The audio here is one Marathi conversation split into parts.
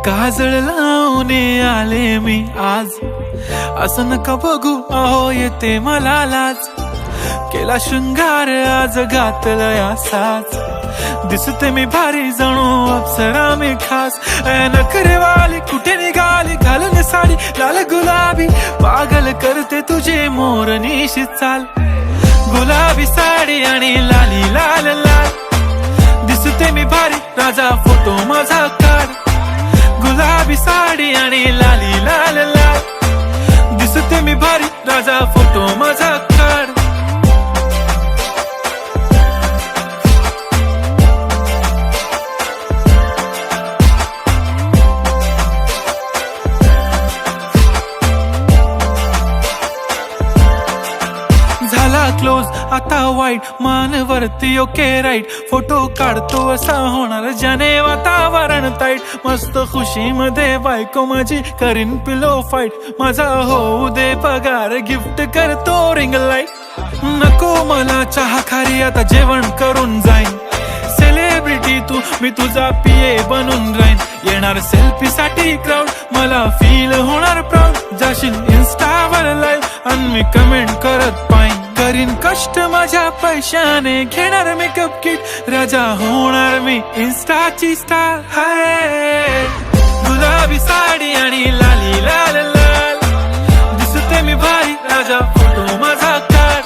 काजळ लावून आले मी आज, असं नका बघू अहो येते मला लाज. केला शृंगार आज घातला असाच, दिसते मी भारी जणू अप्सरा मी खास. नखरेवाली कुठे निघाली घालून साडी लाल गुलाबी, पागल करते तुझे मोरनीशी चाल. गुलाबी साडी आणि लाली लाल लाल, दिसते मी भारी राजा फोटो माझा काढ. गुलाबी साडी आणि लाली लाल लाल, दिसते मी भारी राजा फोटो माझा काढ. झाला क्लोज आता वाईट, मान वरती ओके राईट. फोटो काढतो असा होणार ज्याने वातावरण ताईट. मस्त खुशी मध्ये बायको माझी करीन पिलो फाईट. माझा होऊ दे पगार गिफ्ट करतो रिंग लाईट. नको मला चहा खारी आता जेवण करून जाईन. सेलिब्रिटी तू मी तुझा पिये बनून राहीन. येणार सेल्फी साठी क्राऊड मला फील होणार प्राऊड. जाशील इन्स्टावर लाईव्ह आणि मी कमेंट करत पाईन. करीन कष्ट माझ्या पैशाने घेणार मेकअप किट. राजा होणार मी इन्स्टाची स्टार. हाय गुलाबी साडी आणि लाली लाल लाल, दिसते मी भारी राजा फोटो माझा काढ.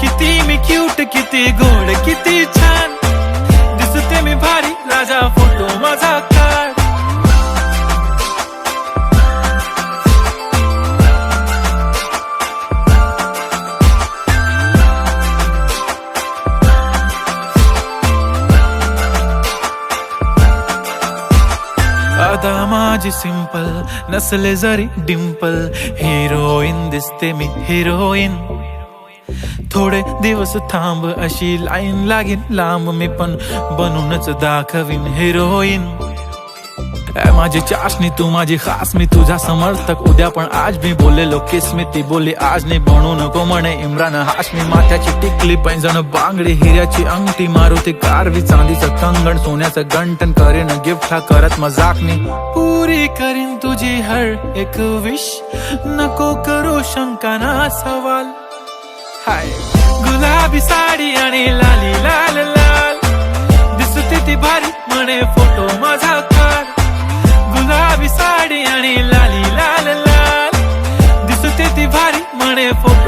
किती मी क्यूट किती गोड किती छान, दिसते मी भारी राजा फोटो माझा काढ. आता माझी सिंपल नसले जरी डिंपल, हिरोईन दिसते मी हिरोईन. थोडे दिवस थांब अशी लाईन लागेल लांब, मी पण बनूनच दाखवीन हिरोईन. माझी चाशनी तू माझी खास, मी तुझा समर्थक उद्या पण आज. मी बोललेलो किस मी ती बोली आज नाही. बनू नको म्हणे इम्रान हाशमी. माथ्याची टिकली पैंजण बांगडी, हिऱ्याची अंगठी, मारुती कारवी, चांदीचं कंगण, सोन्याचं गंटन. करीन गिफ्ट हा करत मजाकनी. पुरी करीन तुझी हर एक विश, नको करू शंका ना सवाल. हाय गुलाबी साडी आणि लाली लाल लाल, दिसते ती भारी म्हणे फोटो माझा काढ. गुलाबी साडी आणि लाली लाल लाल, दिसते ती भारी म्हणे फोटो